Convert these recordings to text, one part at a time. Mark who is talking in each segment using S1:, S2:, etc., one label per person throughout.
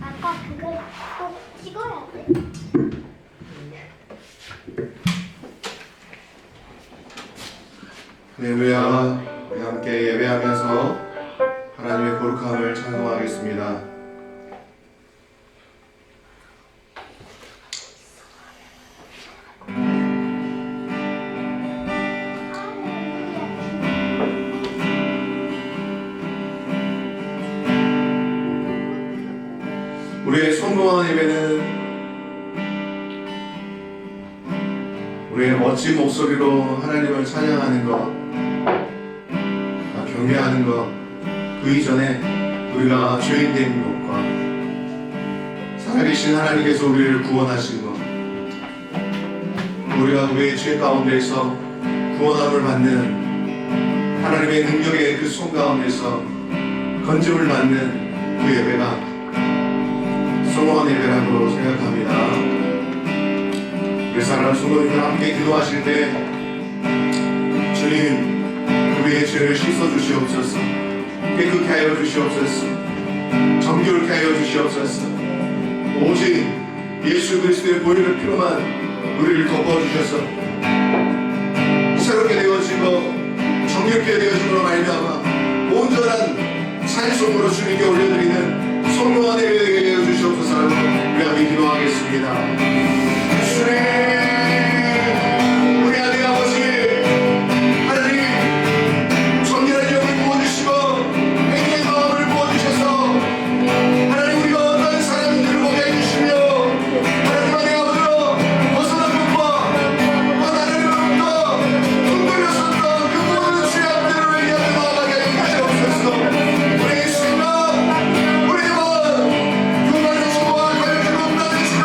S1: 아까 그걸 꼭 찍어야 돼.
S2: 할렐루야. 우리 함께 예배하면서 하나님의 거룩함을 찬송하겠습니다. 우리의 성공한 예배는 우리의 멋진 목소리로 하나님을 찬양하는 것, 경배하는 것, 그 이전에 우리가 죄인된 것과 살아계신 하나님께서 우리를 구원하신 것, 우리가 우리의 죄 가운데서 구원함을 받는 하나님의 능력의 그 손 가운데서 건짐을 받는 그 예배가 소망한 예배라고 생각합니다. 우리 사랑하는 성도님들 함께 기도하실 때 주님, 우리의 죄를 씻어주시옵소서, 깨끗게 하여 주시옵소서, 정결케 하여 주시옵소서. 오직 예수 그리스도의 보혈의 피로만 우리를 덮어주셔서 새롭게 되어지고 정결케 되어짐으로 말미암아 온전한 찬송으로 주님께 올려드리는 성공한 예배 되게 하여 주시옵소서. 우리 함께 기도하겠습니다. 주님, 우리 하나님 아버지, 하나님 정결한 영을 부어주시고 행복의 마음을 부어주셔서 하나님 우리가 어떤 사람들을 보게 해주시며 하나님 안에 아버지로 벗어난 것과 하나님으로부터 흔들렸었던 그 모든 죄악들을 회개하며 나아가게 하여 주시옵소서. 우리의 생각, 우리의 마음, 그 많은 수고와 가려주고 나누시고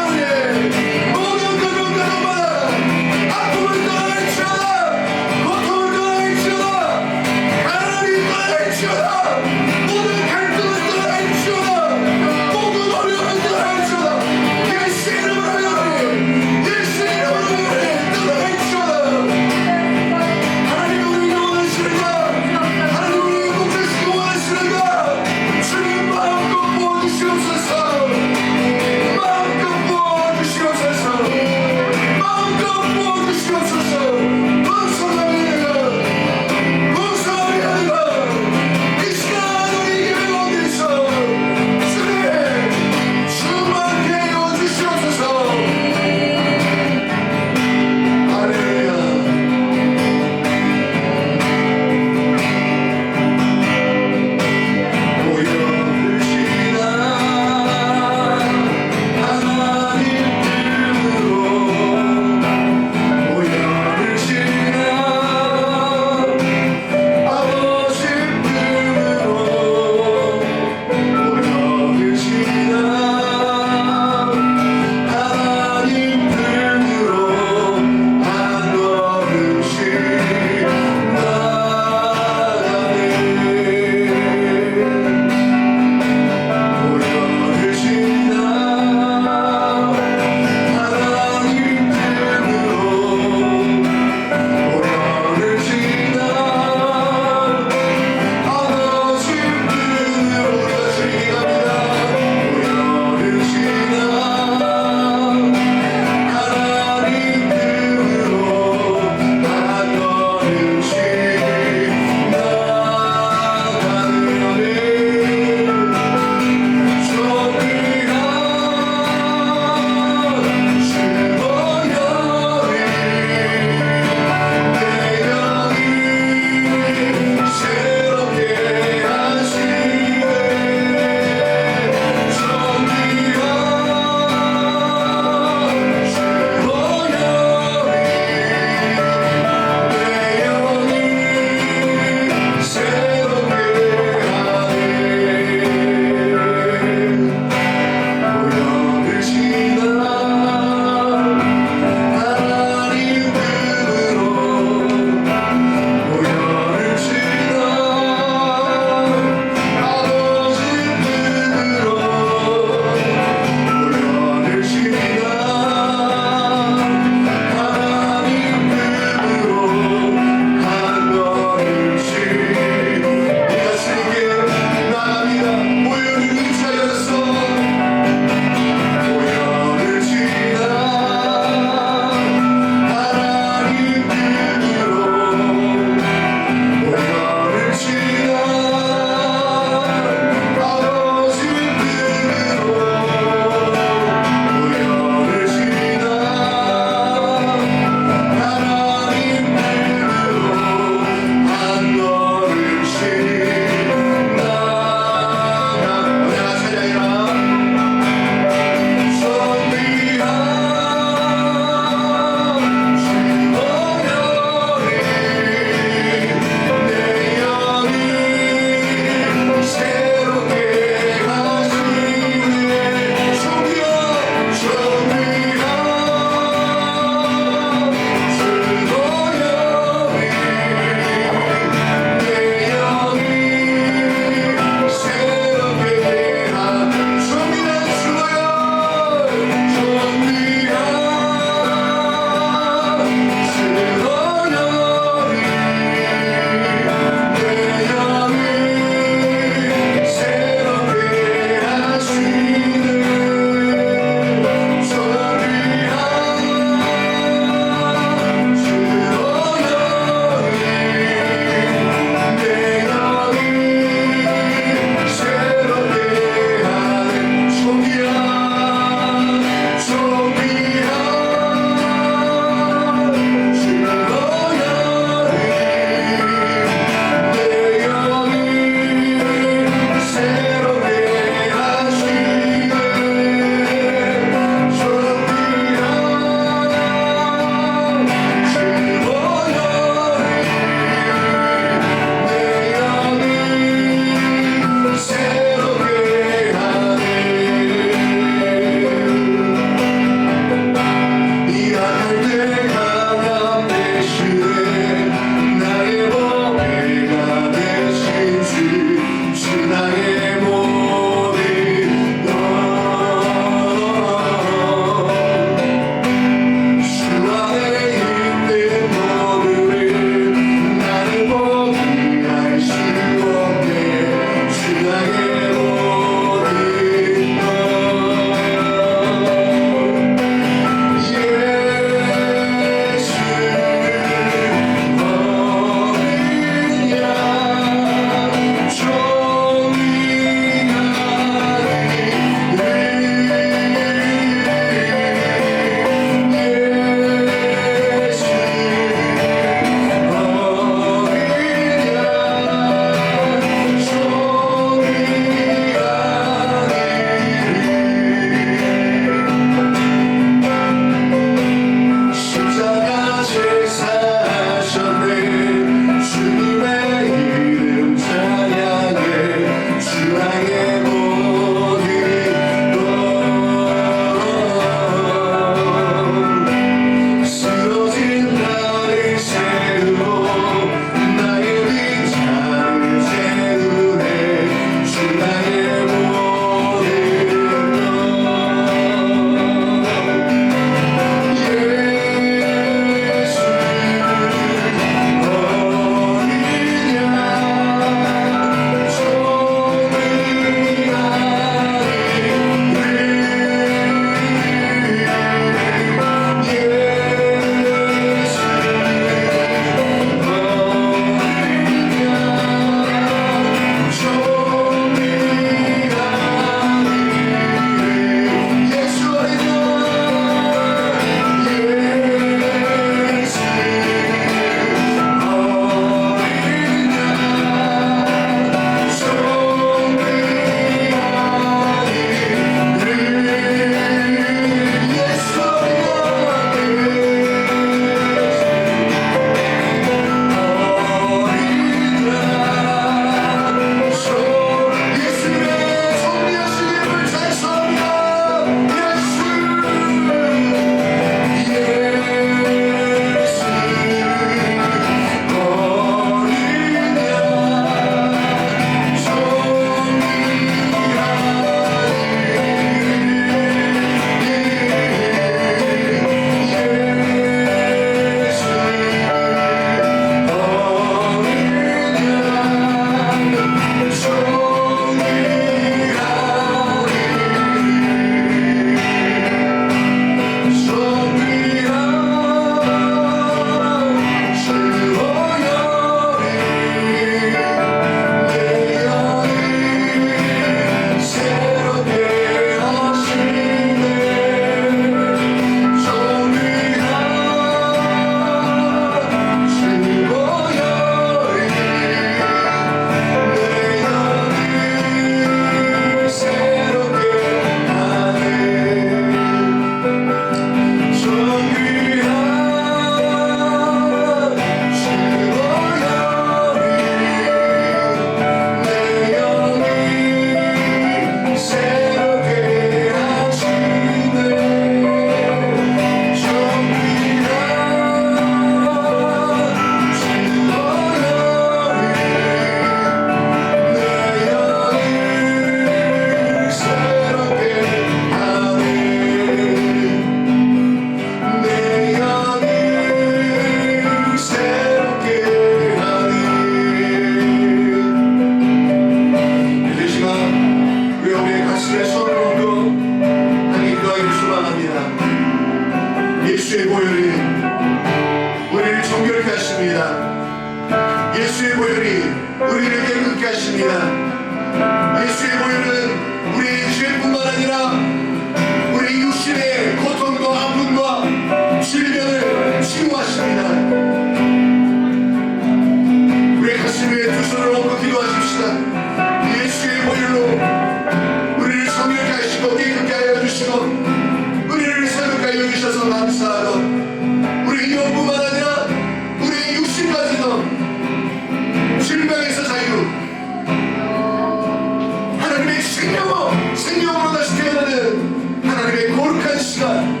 S2: 생명으로 다시 태어나는 하나님의 거룩한 시간,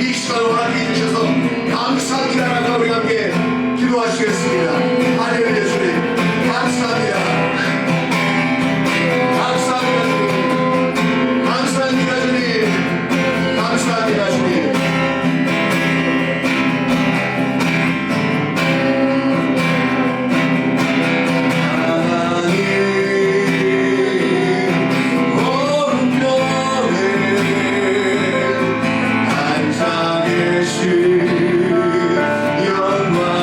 S2: 이 시간을 허락해 주셔서 감사합니다라고 우리 함께 기도하시겠습니다. 할렐루야 주님, 감사합니다. 감사합니다 주님. 감사합니다 주님. 감사합니다 주님. 영광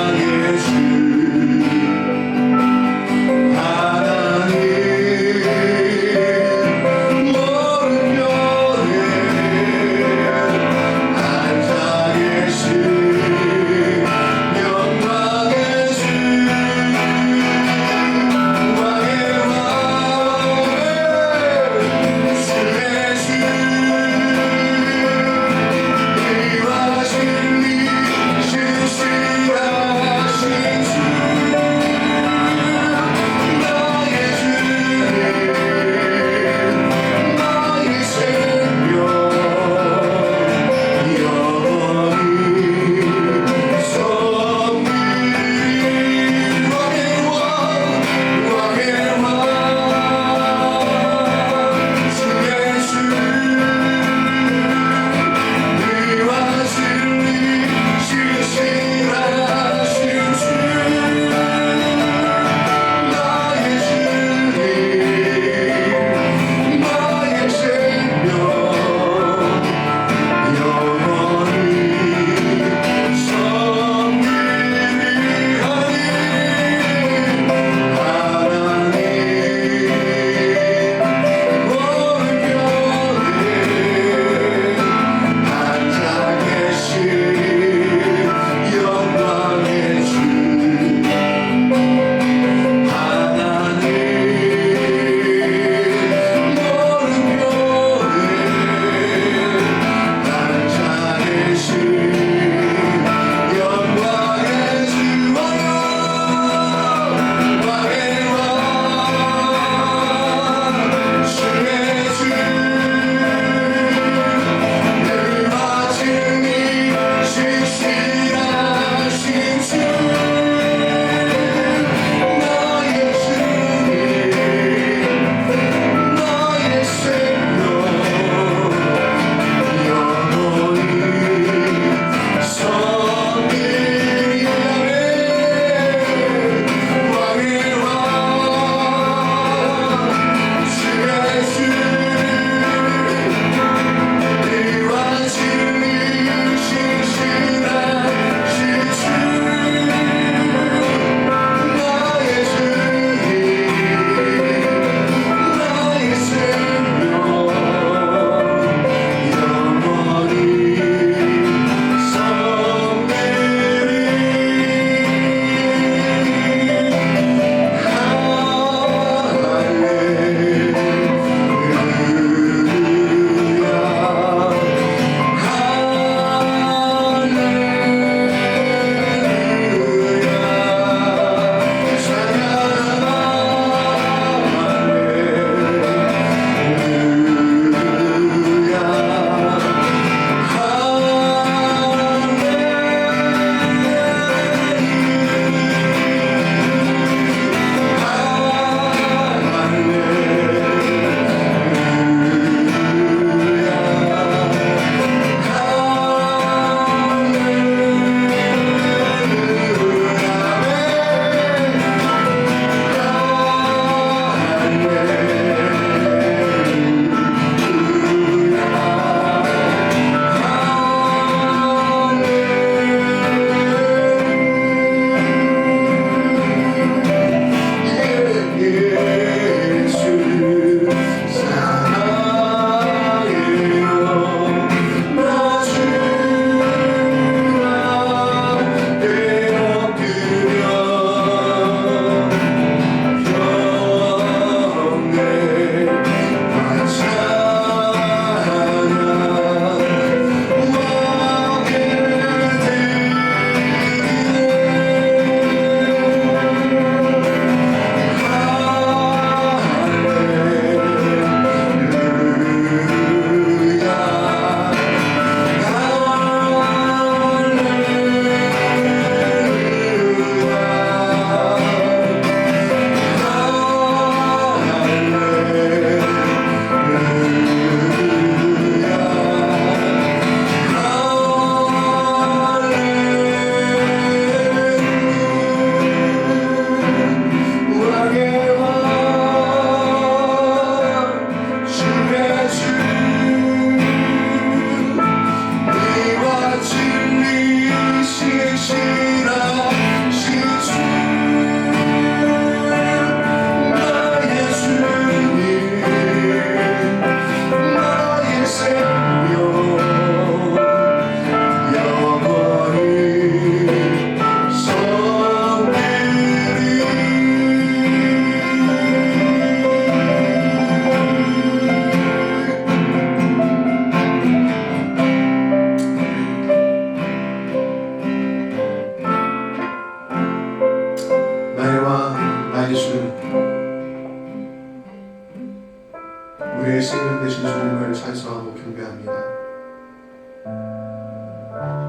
S2: 우리의 생명 되신 주님을 찬송하고 경배합니다.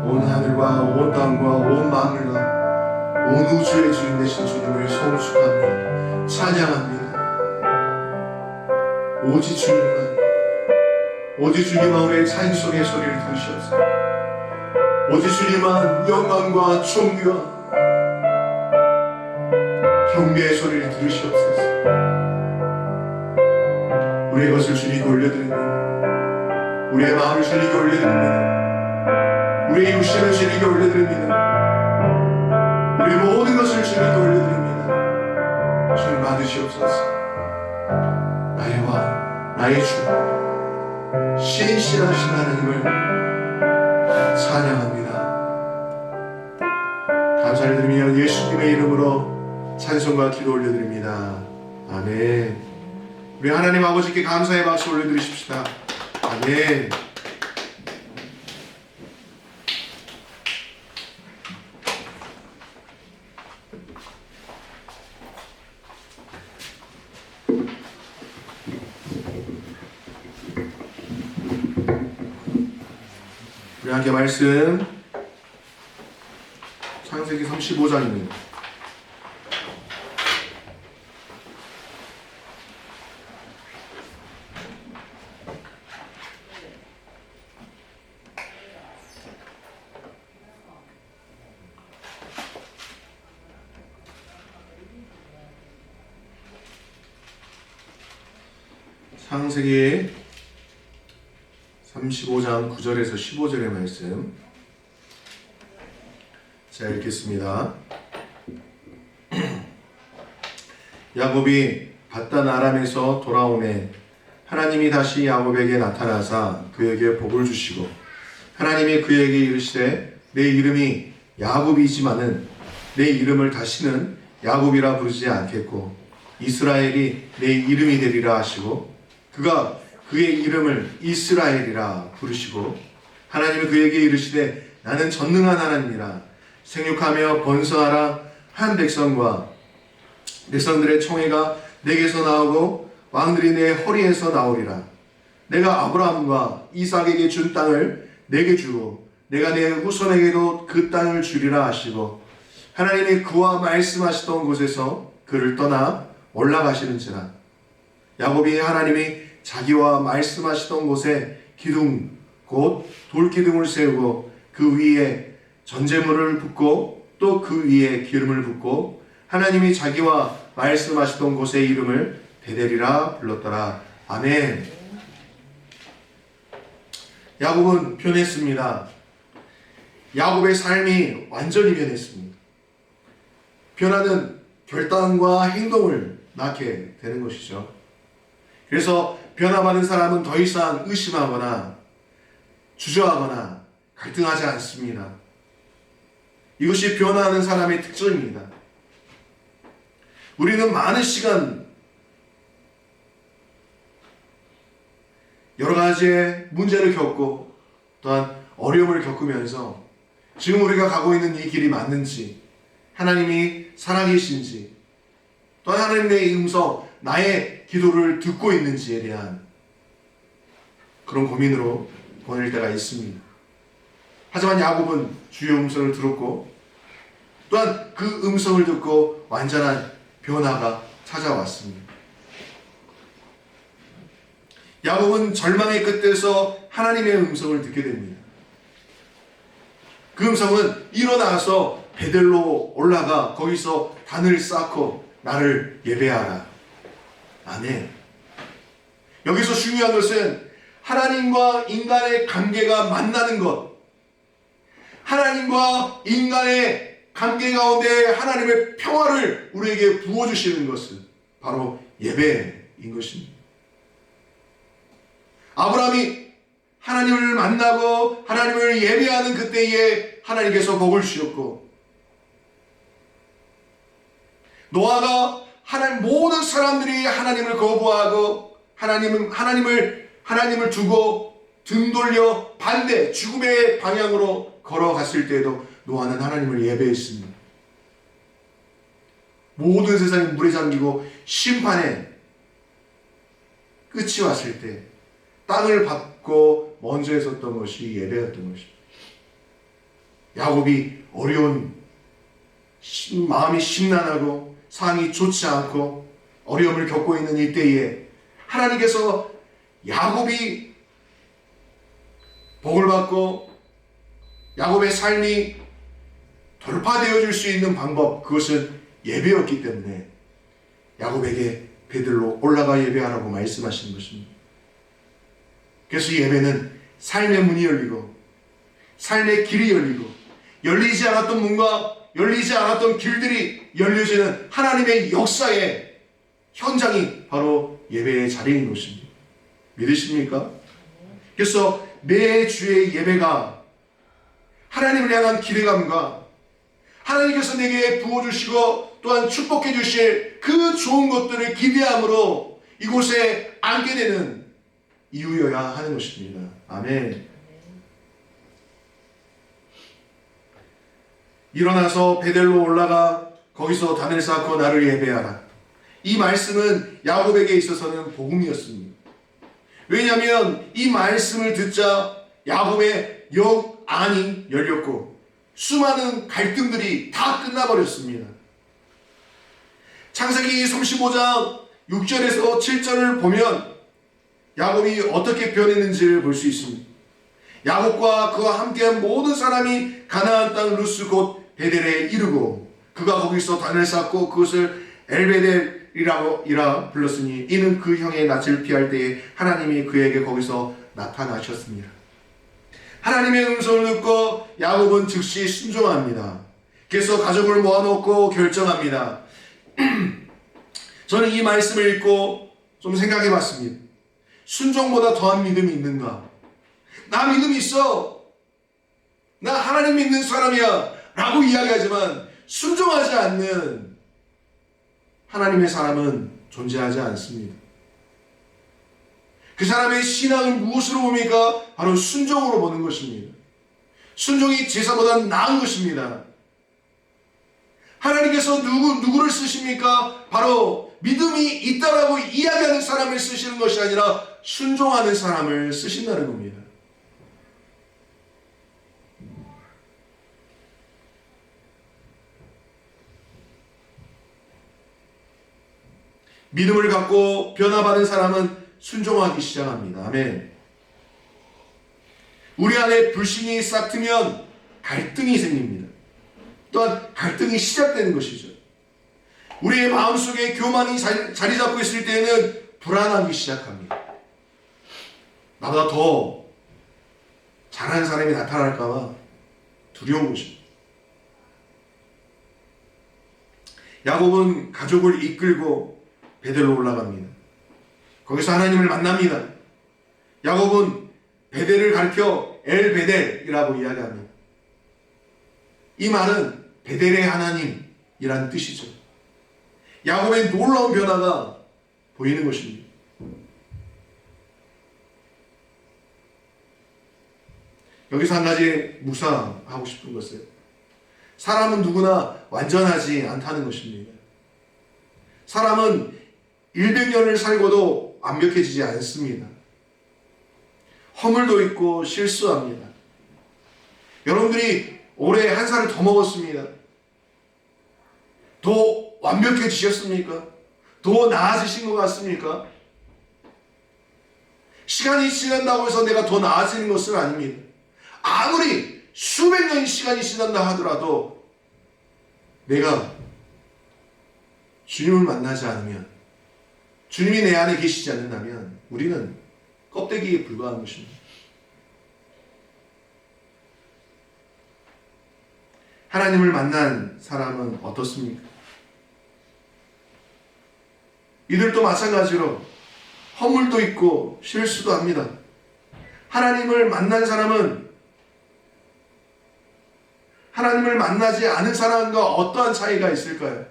S2: 온 하늘과 온 땅과 온 마늘과 온 우주의 주인 되신 주님을 송축합니다. 찬양합니다. 오직 주님만, 오직 주님만 우리의 찬송의 소리를 들으시옵소서. 오직 주님만 영광과 존귀와 경배의 소리를 들으시옵소서. 우리의 것을 주님께 올려드립니다. 우리의 마음을 주님께 올려드립니다. 우리의 육신을 주님께 올려드립니다. 우리의 모든 것을 주님께 올려드립니다. 주님 받으시옵소서. 나의 왕, 나의 주, 신실하신 하나님을 찬양합니다. 감사를 드리며 예수님의 이름으로 찬송과 기도 올려드립니다. 아멘. 우리 하나님 아버지께 감사의 박수 올려드리십시다. 아멘. 우리 함께 말씀 창세기 35장입니다. 창세기 35장 9절에서 15절의 말씀 제가 읽겠습니다. 야곱이 밧단 아람에서 돌아오매 하나님이 다시 야곱에게 나타나사 그에게 복을 주시고 하나님이 그에게 이르시되 내 이름이 야곱이지만은 내 이름을 다시는 야곱이라 부르지 않겠고 이스라엘이 내 이름이 되리라 하시고 그가 그의 이름을 이스라엘이라 부르시고 하나님이 그에게 이르시되 나는 전능한 하나님이라 생육하며 번성하라 한 백성과 백성들의 총회가 내게서 나오고 왕들이 내 허리에서 나오리라. 내가 아브라함과 이삭에게 준 땅을 내게 주고 내가 내 후손에게도 그 땅을 주리라 하시고 하나님이 그와 말씀하시던 곳에서 그를 떠나 올라가시는지라. 야곱이 하나님이 자기와 말씀하시던 곳에 기둥 곧 돌기둥을 세우고 그 위에 전제물을 붓고 또 그 위에 기름을 붓고 하나님이 자기와 말씀하시던 곳의 이름을 베델이라 불렀더라. 아멘. 야곱은 변했습니다. 야곱의 삶이 완전히 변했습니다. 변화는 결단과 행동을 낳게 되는 것이죠. 그래서 변화받은 사람은 더 이상 의심하거나 주저하거나 갈등하지 않습니다. 이것이 변화하는 사람의 특징입니다. 우리는 많은 시간 여러 가지의 문제를 겪고 또한 어려움을 겪으면서 지금 우리가 가고 있는 이 길이 맞는지 하나님이 살아계신지 또한 하나님의 음성 나의 기도를 듣고 있는지에 대한 그런 고민으로 보낼 때가 있습니다. 하지만 야곱은 주의 음성을 들었고 또한 그 음성을 듣고 완전한 변화가 찾아왔습니다. 야곱은 절망의 끝에서 하나님의 음성을 듣게 됩니다. 그 음성은 일어나서 베델로 올라가 거기서 단을 쌓고 나를 예배하라. 아멘. 여기서 중요한 것은 하나님과 인간의 관계가 만나는 것, 하나님과 인간의 관계 가운데 하나님의 평화를 우리에게 부어주시는 것은 바로 예배인 것입니다. 아브라함이 하나님을 만나고 하나님을 예배하는 그때에 하나님께서 복을 주셨고, 노아가 모든 사람들이 하나님을 거부하고 하나님을 두고 등 돌려 반대 죽음의 방향으로 걸어갔을 때에도 노아는 하나님을 예배했습니다. 모든 세상이 물에 잠기고 심판의 끝이 왔을 때 땅을 밟고 먼저 했었던 것이 예배였던 것입니다. 야곱이 어려운 마음이 심란하고 상황이 좋지 않고 어려움을 겪고 있는 이때에 하나님께서 야곱이 복을 받고 야곱의 삶이 돌파되어질 수 있는 방법, 그것은 예배였기 때문에 야곱에게 베들로 올라가 예배하라고 말씀하신 것입니다. 그래서 예배는 삶의 문이 열리고 삶의 길이 열리고 열리지 않았던 문과 열리지 않았던 길들이 열려지는 하나님의 역사의 현장이 바로 예배의 자리인 것입니다. 믿으십니까? 그래서 매주의 예배가 하나님을 향한 기대감과 하나님께서 내게 부어주시고 또한 축복해 주실 그 좋은 것들을 기대함으로 이곳에 앉게 되는 이유여야 하는 것입니다. 아멘. 일어나서 베델로 올라가 거기서 단을 쌓고 나를 예배하라. 이 말씀은 야곱에게 있어서는 복음이었습니다. 왜냐하면 이 말씀을 듣자 야곱의 영안이 열렸고 수많은 갈등들이 다 끝나버렸습니다. 창세기 35장 6절에서 7절을 보면 야곱이 어떻게 변했는지를 볼 수 있습니다. 야곱과 그와 함께한 모든 사람이 가나안 땅 루스 곧 베델에 이르고 그가 거기서 단을 쌓고 그것을 엘베델이라 불렀으니 이는 그 형의 낯을 피할 때에 하나님이 그에게 거기서 나타나셨습니다. 하나님의 음성을 듣고 야곱은 즉시 순종합니다. 그래서 가족을 모아놓고 결정합니다. 저는 이 말씀을 읽고 좀 생각해 봤습니다. 순종보다 더한 믿음이 있는가? 나 믿음이 있어. 나 하나님 믿는 사람이야 라고 이야기하지만 순종하지 않는 하나님의 사람은 존재하지 않습니다. 그 사람의 신앙은 무엇으로 봅니까? 바로 순종으로 보는 것입니다. 순종이 제사보다 나은 것입니다. 하나님께서 누구를 쓰십니까? 바로 믿음이 있다라고 이야기하는 사람을 쓰시는 것이 아니라 순종하는 사람을 쓰신다는 겁니다. 믿음을 갖고 변화받은 사람은 순종하기 시작합니다. 아멘. 우리 안에 불신이 싹 트면 갈등이 생깁니다. 또한 갈등이 시작되는 것이죠. 우리의 마음속에 교만이 자리 잡고 있을 때에는 불안하기 시작합니다. 나보다 더 잘하는 사람이 나타날까 봐 두려운 것입니다. 야곱은 가족을 이끌고 베델로 올라갑니다. 거기서 하나님을 만납니다. 야곱은 베델을 가리켜 엘베델이라고 이야기합니다. 이 말은 베델의 하나님이란 뜻이죠. 야곱의 놀라운 변화가 보이는 것입니다. 여기서 한 가지 묵상하고 싶은 것은 사람은 누구나 완전하지 않다는 것입니다. 사람은 100년을 살고도 완벽해지지 않습니다. 허물도 있고 실수합니다. 여러분들이 올해 한 살을 더 먹었습니다. 더 완벽해지셨습니까? 더 나아지신 것 같습니까? 시간이 지난다고 해서 내가 더 나아지는 것은 아닙니다. 아무리 수백 년의 시간이 지난다 하더라도 내가 주님을 만나지 않으면, 주님이 내 안에 계시지 않는다면 우리는 껍데기에 불과한 것입니다. 하나님을 만난 사람은 어떻습니까? 이들도 마찬가지로 허물도 있고 실수도 합니다. 하나님을 만난 사람은 하나님을 만나지 않은 사람과 어떠한 차이가 있을까요?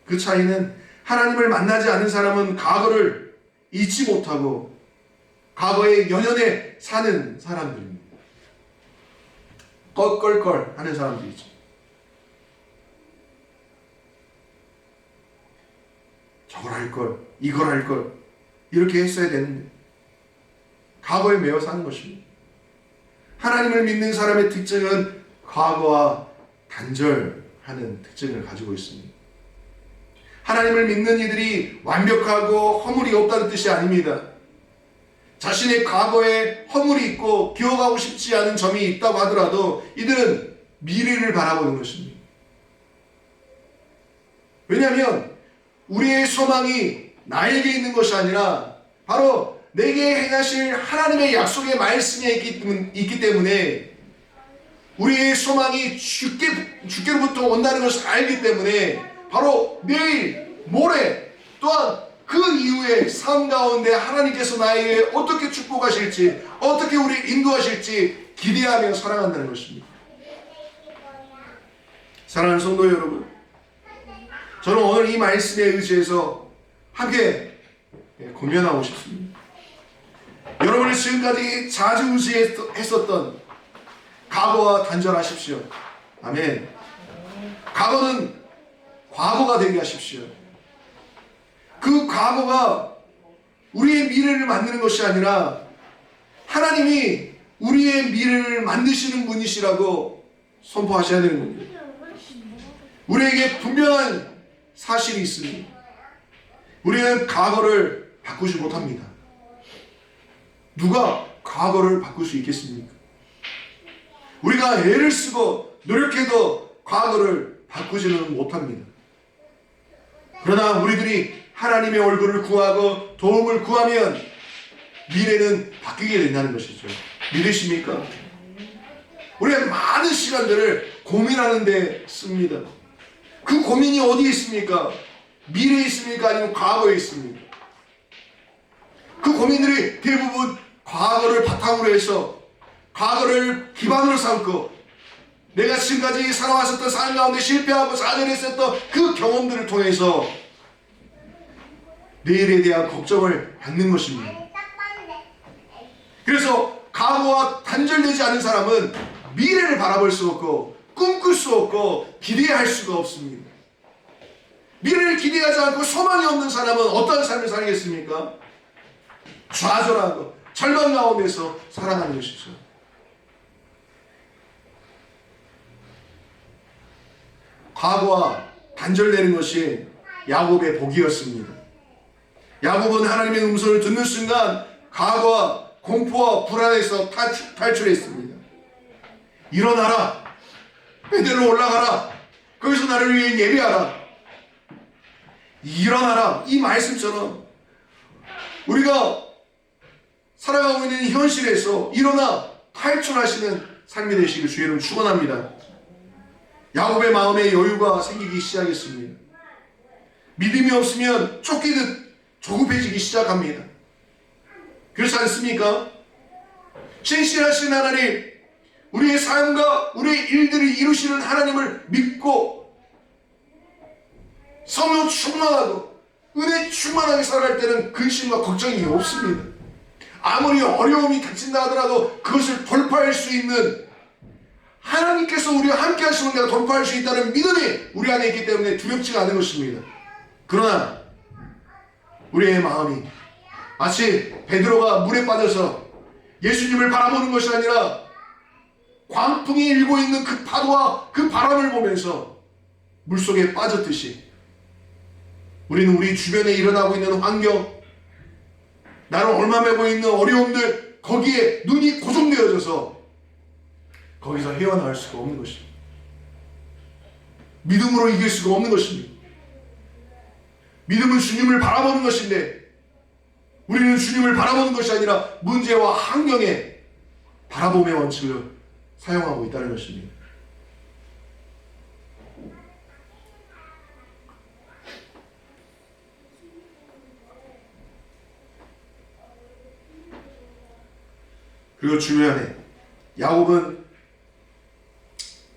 S2: 그 차이는 하나님을 만나지 않은 사람은 과거를 잊지 못하고 과거의 연연해 사는 사람들입니다. 껄껄껄 하는 사람들이죠. 저걸 할 걸, 이걸 할 걸, 이렇게 했어야 되는데 과거에 매여 사는 것입니다. 하나님을 믿는 사람의 특징은 과거와 단절하는 특징을 가지고 있습니다. 하나님을 믿는 이들이 완벽하고 허물이 없다는 뜻이 아닙니다. 자신의 과거에 허물이 있고 기억하고 싶지 않은 점이 있다고 하더라도 이들은 미래를 바라보는 것입니다. 왜냐하면 우리의 소망이 나에게 있는 것이 아니라 바로 내게 행하실 하나님의 약속의 말씀에 있기 때문에 우리의 소망이 주께로부터 온다는 것을 알기 때문에 바로 내일, 모레 또한 그 이후에 삶 가운데 하나님께서 나에게 어떻게 축복하실지, 어떻게 우리를 인도하실지 기대하며 살아간다는 것입니다. 사랑하는 성도 여러분, 저는 오늘 이 말씀에 의지해서 함께 고민하고 싶습니다. 여러분이 지금까지 자주 의지했었던 과거와 단절하십시오. 아멘. 과거는 과거가 되게 하십시오. 그 과거가 우리의 미래를 만드는 것이 아니라 하나님이 우리의 미래를 만드시는 분이시라고 선포하셔야 되는 겁니다. 우리에게 분명한 사실이 있습니다. 우리는 과거를 바꾸지 못합니다. 누가 과거를 바꿀 수 있겠습니까? 우리가 애를 쓰고 노력해도 과거를 바꾸지는 못합니다. 그러나 우리들이 하나님의 얼굴을 구하고 도움을 구하면 미래는 바뀌게 된다는 것이죠. 믿으십니까? 우리가 많은 시간들을 고민하는 데 씁니다. 그 고민이 어디에 있습니까? 미래에 있습니까? 아니면 과거에 있습니까? 그 고민들이 대부분 과거를 바탕으로 해서 과거를 기반으로 삼고 내가 지금까지 살아왔었던 삶 가운데 실패하고 좌절했었던 그 경험들을 통해서 내일에 대한 걱정을 갖는 것입니다. 그래서 과거와 단절되지 않은 사람은 미래를 바라볼 수 없고 꿈꿀 수 없고 기대할 수가 없습니다. 미래를 기대하지 않고 소망이 없는 사람은 어떤 삶을 살겠습니까? 좌절하고 절망 가운데서 살아가는 것이죠. 과거와 단절되는 것이 야곱의 복이었습니다. 야곱은 하나님의 음성을 듣는 순간 과거와 공포와 불안에서 탈출했습니다. 일어나라, 베델로 올라가라, 거기서 나를 위해 예배하라. 일어나라, 이 말씀처럼 우리가 살아가고 있는 현실에서 일어나 탈출하시는 삶이 되시길 주의 이름으로 축원합니다. 야곱의 마음에 여유가 생기기 시작했습니다. 믿음이 없으면 쫓기듯 조급해지기 시작합니다. 그렇지 않습니까? 신실하신 하나님, 우리의 삶과 우리의 일들을 이루시는 하나님을 믿고 성령 충만하고 은혜 충만하게 살아갈 때는 근심과 걱정이 없습니다. 아무리 어려움이 닥친다 하더라도 그것을 돌파할 수 있는 하나님께서 우리와 함께 하시면 내가 돌파할 수 있다는 믿음이 우리 안에 있기 때문에 두렵지가 않은 것입니다. 그러나 우리의 마음이 마치 베드로가 물에 빠져서 예수님을 바라보는 것이 아니라 광풍이 일고 있는 그 파도와 그 바람을 보면서 물속에 빠졌듯이 우리는 우리 주변에 일어나고 있는 환경, 나를 얽매고 있는 어려움들, 거기에 눈이 고정되어져서 거기서 헤어나올 수가 없는 것입니다. 믿음으로 이길 수가 없는 것입니다. 믿음은 주님을 바라보는 것인데 우리는 주님을 바라보는 것이 아니라 문제와 환경에 바라봄의 원칙을 사용하고 있다는 것입니다. 그리고 중요하네, 야곱은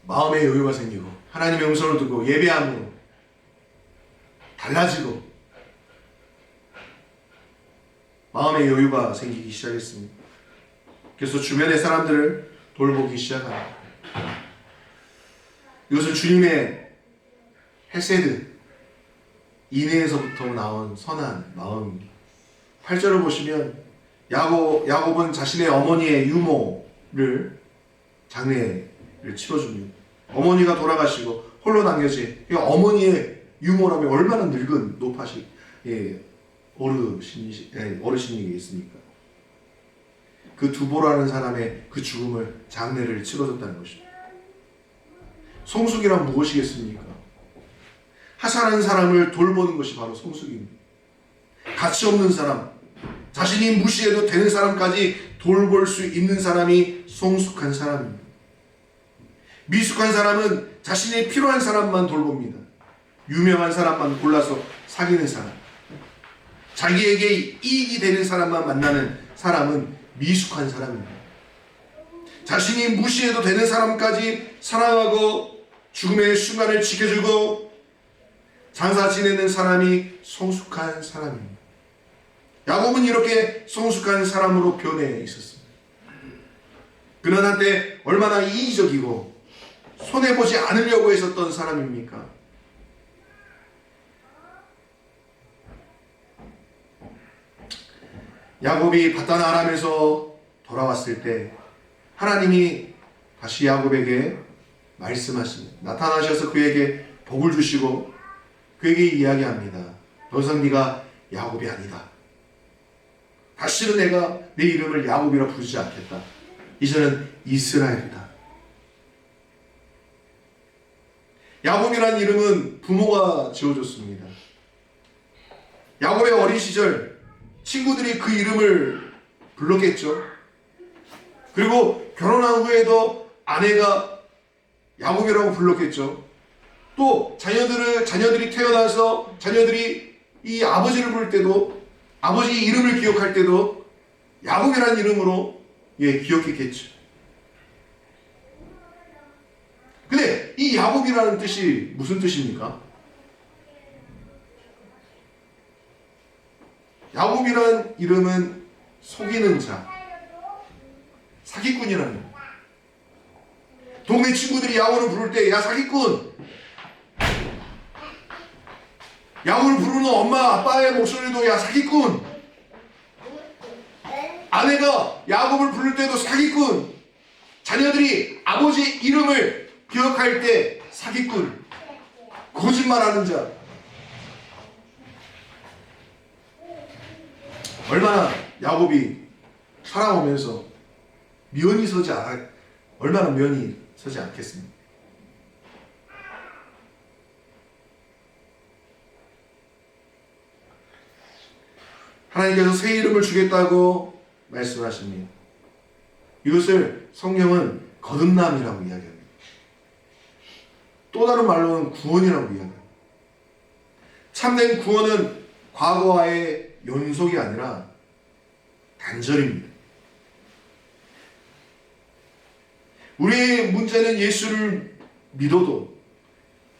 S2: 마음의 여유가 생기고 하나님의 음성을 듣고 예배함으로 달라지고 마음의 여유가 생기기 시작했습니다. 그래서 주변의 사람들을 돌보기 시작합니다. 이것은 주님의 헤세드, 인내에서부터 나온 선한 마음입니다. 8절을 보시면 야곱은 자신의 어머니의 유모를 장례를 치러줍니다. 어머니가 돌아가시고 홀로 남겨진 어머니의 유모라면 얼마나 늙은 노파식 어르신이겠습니까? 그 두보라는 사람의 그 죽음을 장례를 치러줬다는 것입니다. 성숙이란 무엇이겠습니까? 하찮은 사람을 돌보는 것이 바로 성숙입니다. 가치 없는 사람, 자신이 무시해도 되는 사람까지 돌볼 수 있는 사람이 성숙한 사람입니다. 미숙한 사람은 자신이 필요한 사람만 돌봅니다. 유명한 사람만 골라서 사귀는 사람, 자기에게 이익이 되는 사람만 만나는 사람은 미숙한 사람입니다. 자신이 무시해도 되는 사람까지 사랑하고 죽음의 순간을 지켜주고 장사 지내는 사람이 성숙한 사람입니다. 야곱은 이렇게 성숙한 사람으로 변해 있었습니다. 그는 한때 얼마나 이기적이고 손해보지 않으려고 했었던 사람입니까? 야곱이 바단 아람에서 돌아왔을 때 하나님이 다시 야곱에게 말씀하십니다. 나타나셔서 그에게 복을 주시고 그에게 이야기합니다. 더 이상 네가 야곱이 아니다. 다시는 내가 내 이름을 야곱이라 부르지 않겠다. 이제는 이스라엘이다. 야곱이라는 이름은 부모가 지어줬습니다. 야곱의 어린 시절 친구들이 그 이름을 불렀겠죠. 그리고 결혼한 후에도 아내가 야곱이라고 불렀겠죠. 또 자녀들이 태어나서 자녀들이 이 아버지를 부를 때도 아버지 이름을 기억할 때도 야곱이라는 이름으로 기억했겠죠. 근데 이 야곱이라는 뜻이 무슨 뜻입니까? 야곱이라는 이름은 속이는 자, 사기꾼이라는 거예요. 동네 친구들이 야곱을 부를 때 야 사기꾼, 야곱을 부르는 엄마 아빠의 목소리도 야 사기꾼, 아내가 야곱을 부를 때도 사기꾼, 자녀들이 아버지 이름을 기억할 때 사기꾼, 거짓말하는 자. 얼마나 야곱이 살아오면서 얼마나 면이 서지 않겠습니까? 하나님께서 새 이름을 주겠다고 말씀하십니다. 이것을 성경은 거듭남이라고 이야기합니다. 또 다른 말로는 구원이라고 이야기합니다. 참된 구원은 과거와의 연속이 아니라 단절입니다. 우리의 문제는 예수를 믿어도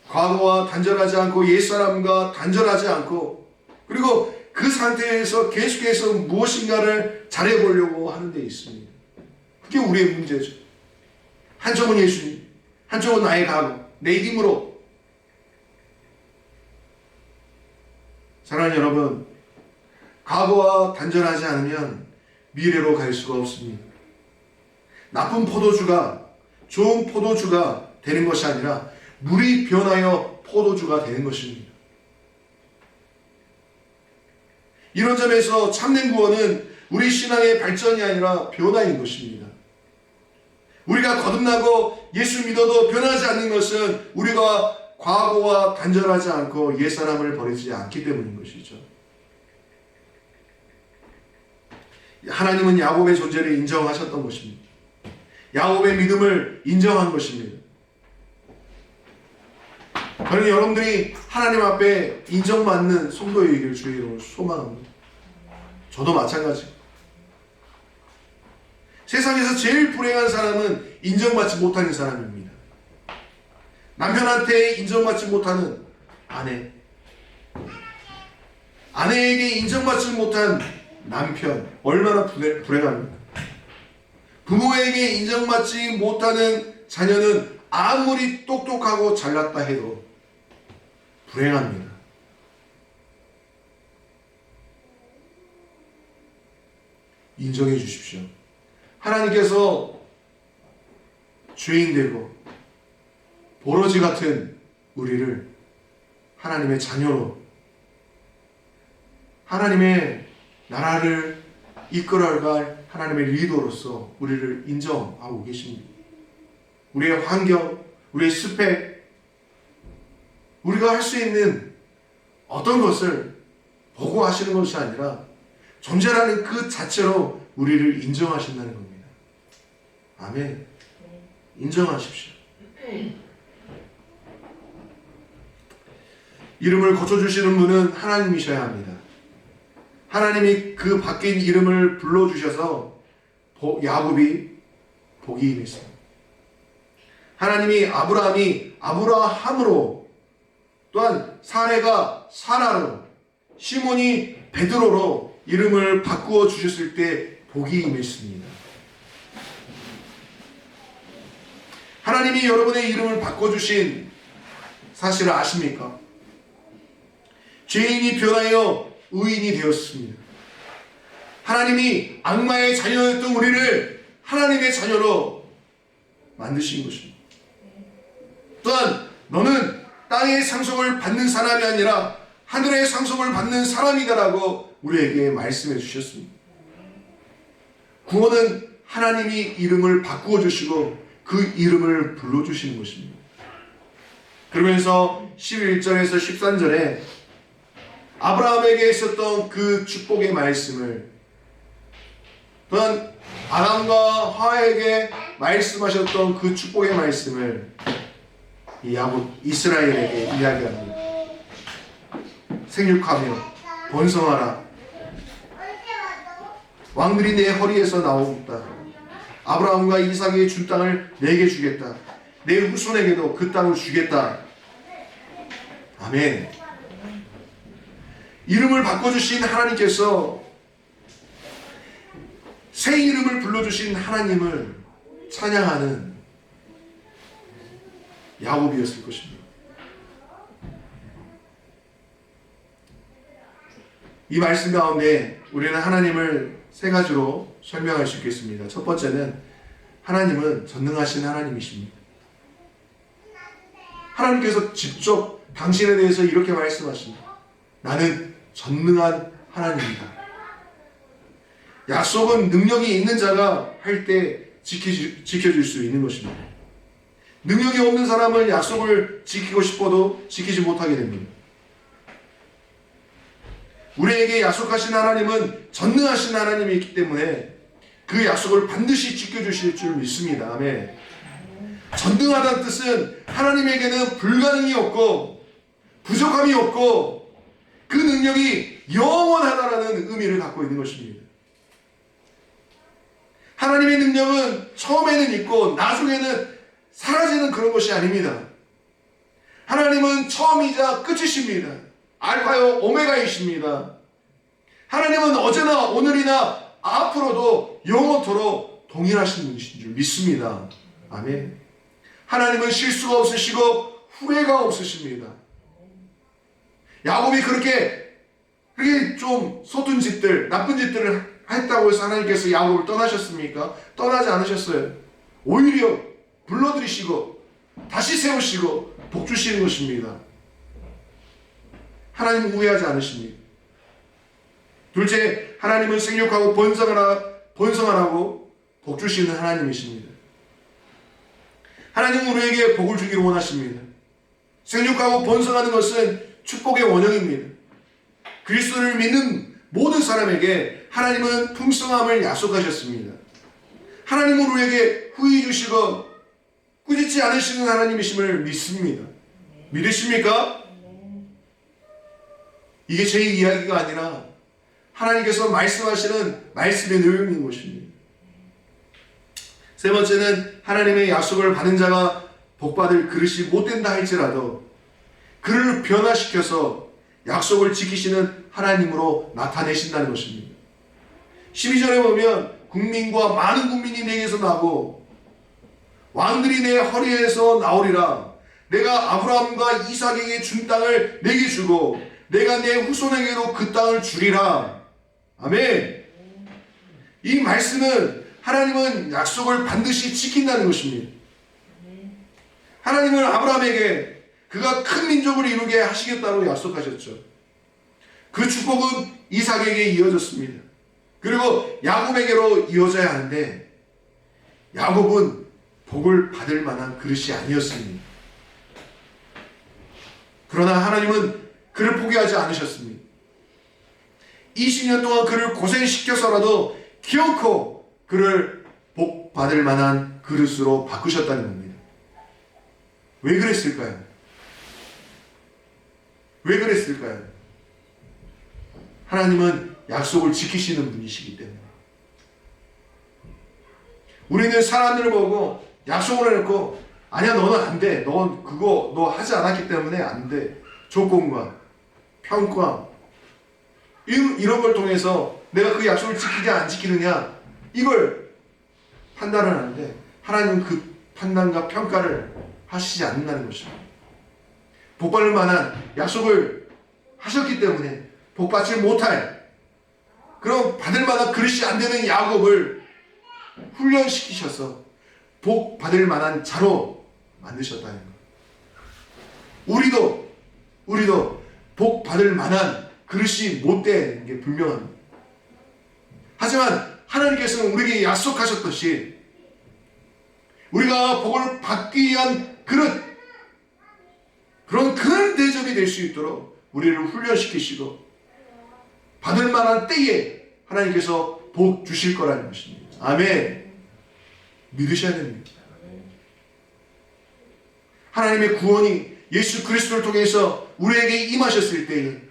S2: 과거와 단절하지 않고 옛사람과 단절하지 않고 그리고 그 상태에서 계속해서 무엇인가를 잘해보려고 하는 데 있습니다. 그게 우리의 문제죠. 한쪽은 예수님, 한쪽은 나의 과거, 내 힘으로. 사랑하는 여러분, 과거와 단절하지 않으면 미래로 갈 수가 없습니다. 나쁜 포도주가 좋은 포도주가 되는 것이 아니라 물이 변하여 포도주가 되는 것입니다. 이런 점에서 참된 구원은 우리 신앙의 발전이 아니라 변화인 것입니다. 우리가 거듭나고 예수 믿어도 변하지 않는 것은 우리가 과거와 단절하지 않고 옛사람을 버리지 않기 때문인 것이죠. 하나님은 야곱의 존재를 인정하셨던 것입니다. 야곱의 믿음을 인정한 것입니다. 저는 여러분들이 하나님 앞에 인정받는 성도이기를 주의 이름으로 소망합니다. 저도 마찬가지입니다. 세상에서 제일 불행한 사람은 인정받지 못하는 사람입니다. 남편한테 인정받지 못하는 아내, 아내에게 인정받지 못한 남편, 얼마나 불행합니까? 부모에게 인정받지 못하는 자녀는 아무리 똑똑하고 잘났다 해도 불행합니다. 인정해 주십시오. 하나님께서 죄인되고 버러지 같은 우리를 하나님의 자녀로, 하나님의 나라를 이끌어갈 하나님의 리더로서 우리를 인정하고 계십니다. 우리의 환경, 우리의 스펙, 우리가 할 수 있는 어떤 것을 보고 하시는 것이 아니라 존재라는 그 자체로 우리를 인정하신다는 겁니다. 아멘. 인정하십시오. 이름을 고쳐주시는 분은 하나님이셔야 합니다. 하나님이 그 바뀐 이름을 불러주셔서 야곱이 복이 임했습니다. 하나님이 아브라함이 아브라함으로, 또한 사레가 사라로, 시몬이 베드로로 이름을 바꾸어 주셨을 때 복이 임했습니다. 하나님이 여러분의 이름을 바꿔주신 사실을 아십니까? 죄인이 변하여 의인이 되었습니다. 하나님이 악마의 자녀였던 우리를 하나님의 자녀로 만드신 것입니다. 또한 너는 땅의 상속을 받는 사람이 아니라 하늘의 상속을 받는 사람이다라고 우리에게 말씀해 주셨습니다. 구원은 하나님이 이름을 바꾸어 주시고 그 이름을 불러주시는 것입니다. 그러면서 11절에서 13절에 아브라함에게 있었던 그 축복의 말씀을, 또한 아담과 하와에게 말씀하셨던 그 축복의 말씀을 이 야곱 이스라엘에게 이야기합니다. 생육하며 번성하라. 왕들이 내 허리에서 나오겠다. 아브라함과 이삭에게 준 땅을 내게 주겠다. 내 후손에게도 그 땅을 주겠다. 아멘. 이름을 바꿔주신 하나님께서 새 이름을 불러주신 하나님을 찬양하는 야곱이었을 것입니다. 이 말씀 가운데 우리는 하나님을 세 가지로 설명할 수 있겠습니다. 첫 번째는 하나님은 전능하신 하나님이십니다. 하나님께서 직접 당신에 대해서 이렇게 말씀하십니다. 나는 전능한 하나님이다. 약속은 능력이 있는 자가 할 때 지켜줄 수 있는 것입니다. 능력이 없는 사람은 약속을 지키고 싶어도 지키지 못하게 됩니다. 우리에게 약속하신 하나님은 전능하신 하나님이기 때문에 그 약속을 반드시 지켜주실 줄 믿습니다. 아멘. 전능하다는 뜻은 하나님에게는 불가능이 없고 부족함이 없고 그 능력이 영원하다라는 의미를 갖고 있는 것입니다. 하나님의 능력은 처음에는 있고 나중에는 사라지는 그런 것이 아닙니다. 하나님은 처음이자 끝이십니다. 알파요 오메가이십니다. 하나님은 어제나 오늘이나 앞으로도 영원토록 동일하신 분이신 줄 믿습니다. 아멘. 하나님은 실수가 없으시고 후회가 없으십니다. 야곱이 그렇게 좀 서툰 짓들, 나쁜 짓들을 했다고 해서 하나님께서 야곱을 떠나셨습니까? 떠나지 않으셨어요. 오히려 불러들이시고 다시 세우시고 복 주시는 것입니다. 하나님은 후회하지 않으십니다. 둘째, 하나님은 생육하고 번성하라고 복 주시는 하나님이십니다. 하나님은 우리에게 복을 주기를 원하십니다. 생육하고 번성하는 것은 축복의 원형입니다. 그리스도를 믿는 모든 사람에게 하나님은 풍성함을 약속하셨습니다. 하나님은 우리에게 후히 주시고 꾸짖지 않으시는 하나님이심을 믿습니다. 믿으십니까? 이게 제 이야기가 아니라 하나님께서 말씀하시는 말씀의 내용인 것입니다. 세 번째는 하나님의 약속을 받은 자가 복받을 그릇이 못된다 할지라도 그를 변화시켜서 약속을 지키시는 하나님으로 나타내신다는 것입니다. 12절에 보면 국민과 많은 국민이 내게서 나고 왕들이 내 허리에서 나오리라. 내가 아브라함과 이삭에게 준 땅을 내게 주고 내가 내 후손에게도 그 땅을 주리라. 아멘. 이 말씀은 하나님은 약속을 반드시 지킨다는 것입니다. 하나님은 아브라함에게 그가 큰 민족을 이루게 하시겠다고 약속하셨죠. 그 축복은 이삭에게 이어졌습니다. 그리고 야곱에게로 이어져야 하는데 야곱은 복을 받을 만한 그릇이 아니었습니다. 그러나 하나님은 그를 포기하지 않으셨습니다. 20년 동안 그를 고생시켜서라도 기어코 그를 복 받을 만한 그릇으로 바꾸셨다는 겁니다. 왜 그랬을까요? 왜 그랬을까요? 하나님은 약속을 지키시는 분이시기 때문에. 우리는 사람들을 보고 약속을 해놓고 아니야 너는 안 돼. 넌 그거 너 하지 않았기 때문에 안 돼. 조건과 평가 이런 걸 통해서 내가 그 약속을 지키냐 안 지키느냐 이걸 판단을 하는데 하나님은 그 판단과 평가를 하시지 않는다는 것입니다. 복받을 만한 약속을 하셨기 때문에 복받지 못할 그런 받을 만한 그릇이 안 되는 야곱을 훈련시키셔서 복 받을 만한 자로 만드셨다는 것. 우리도 복 받을 만한 그릇이 못 되는 게 분명합니다. 하지만 하나님께서는 우리에게 약속하셨듯이 우리가 복을 받기 위한 그릇, 그런 큰 대접이 될 수 있도록 우리를 훈련시키시고 받을 만한 때에 하나님께서 복 주실 거라는 것입니다. 아멘. 믿으셔야 됩니다. 하나님의 구원이 예수 그리스도를 통해서 우리에게 임하셨을 때에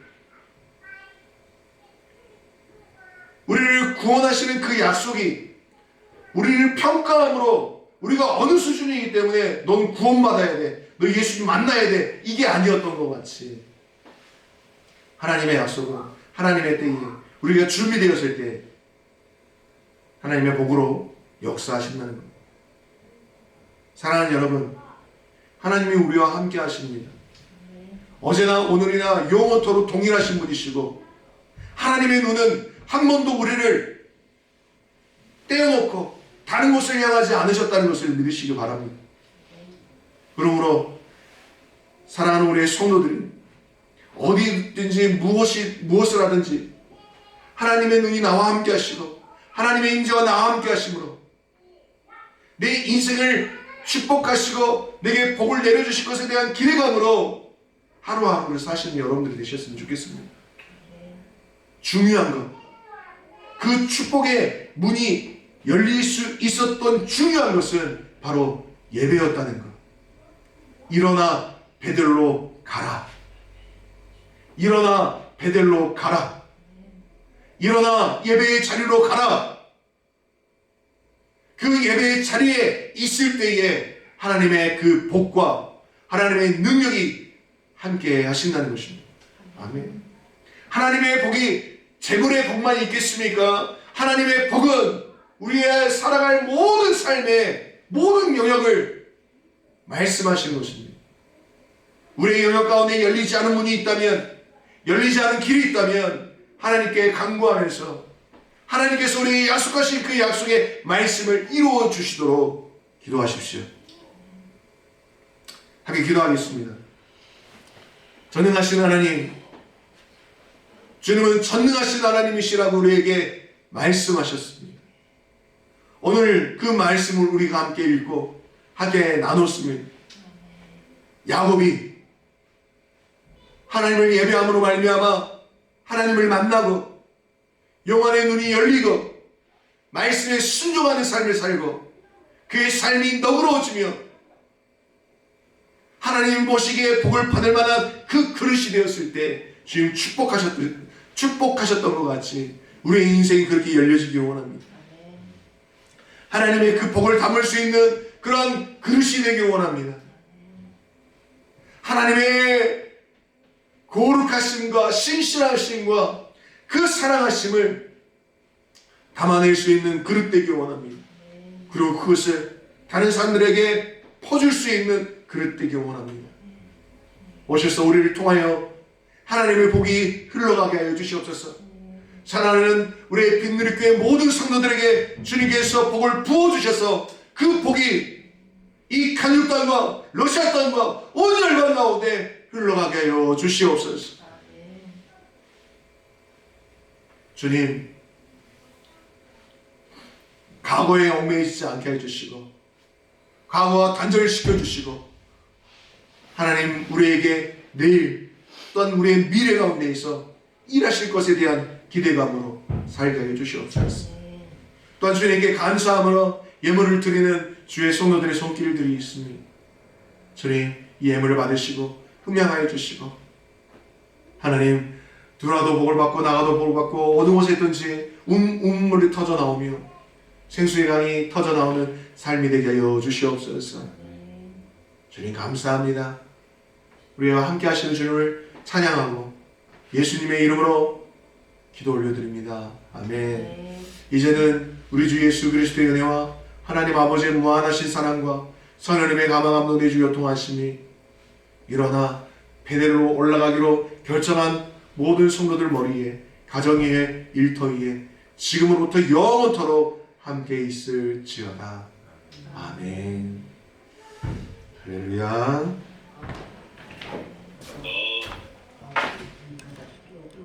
S2: 우리를 구원하시는 그 약속이 우리를 평가함으로 우리가 어느 수준이기 때문에 넌 구원받아야 돼, 너 예수님 만나야 돼, 이게 아니었던 것 같이 하나님의 약속은 하나님의 때에 우리가 준비되었을 때 하나님의 복으로 역사하신다는 것. 사랑하는 여러분, 하나님이 우리와 함께 하십니다. 어제나 오늘이나 영원토록 동일하신 분이시고 하나님의 눈은 한 번도 우리를 떼어놓고 다른 곳을 향하지 않으셨다는 것을 믿으시기 바랍니다. 그러므로 사랑하는 우리의 성도들이 어디든지 무엇을 하든지 하나님의 눈이 나와 함께 하시고 하나님의 임재와 나와 함께 하심으로 내 인생을 축복하시고 내게 복을 내려주실 것에 대한 기대감으로 하루하루를 사시는 여러분들이 되셨으면 좋겠습니다. 중요한 것, 그 축복의 문이 열릴 수 있었던 중요한 것은 바로 예배였다는 것. 일어나 베들로 가라. 일어나 베들로 가라. 일어나 예배의 자리로 가라. 그 예배의 자리에 있을 때에 하나님의 그 복과 하나님의 능력이 함께 하신다는 것입니다. 아멘. 하나님의 복이 재물의 복만 있겠습니까? 하나님의 복은 우리의 살아갈 모든 삶의 모든 영역을 말씀하시는 것입니다. 우리의 영역 가운데 열리지 않은 문이 있다면, 열리지 않은 길이 있다면 하나님께 간구하면서 하나님께서 우리에게 약속하신 그 약속의 말씀을 이루어 주시도록 기도하십시오. 함께 기도하겠습니다. 전능하신 하나님, 주님은 전능하신 하나님이시라고 우리에게 말씀하셨습니다. 오늘 그 말씀을 우리가 함께 읽고 함께 나눴습니다. 야곱이 하나님을 예배함으로 말미암아 하나님을 만나고 영혼의 눈이 열리고 말씀에 순종하는 삶을 살고 그의 삶이 너그러워지며 하나님 보시기에 복을 받을 만한 그 그릇이 되었을 때 주님 축복하셨던 것 같이 우리의 인생이 그렇게 열려지기 원합니다. 하나님의 그 복을 담을 수 있는 그런 그릇이 되기 원합니다. 하나님의 거룩하심과 신실하심과 그 사랑하심을 담아낼 수 있는 그릇 되기 원합니다. 그리고 그것을 다른 사람들에게 퍼줄 수 있는 그릇 되기 원합니다. 오셔서 우리를 통하여 하나님의 복이 흘러가게 하여 주시옵소서. 사랑하는 우리의 빈누리교회 모든 성도들에게 주님께서 복을 부어주셔서 그 복이 이 칼륨 땅과 러시아 땅과 온 열방 가운데 흘러가게 하여 주시옵소서. 주님, 과거에 얽매이지 않게 해주시고 과거와 단절을 시켜주시고 하나님 우리에게 내일 또한 우리의 미래 가운데 있어 일하실 것에 대한 기대감으로 살게 하여 주시옵소서. 또한 주님께 감사함으로 예물을 드리는 주의 성도들의 손길들이 있으니 주님 이 예물을 받으시고 흠양하여 주시고 하나님 들어와도 복을 받고 나가도 복을 받고 어느 곳에 있든지 운물이 터져 나오며 생수의 강이 터져 나오는 삶이 되게 하여 주시옵소서. 주님 감사합니다. 우리와 함께 하시는 주님을 찬양하고 예수님의 이름으로 기도 올려드립니다. 아멘. 이제는 우리 주 예수 그리스도의 은혜와 하나님 아버지의 무한하신 사랑과 선하님의 가망함 너희 주 교통하심이 일어나 베델로 올라가기로 결정한 모든 성도들 머리에 가정 위에 일터 위에 지금으로부터 영원토록 함께 있을지어다. 아멘. 할렐루야.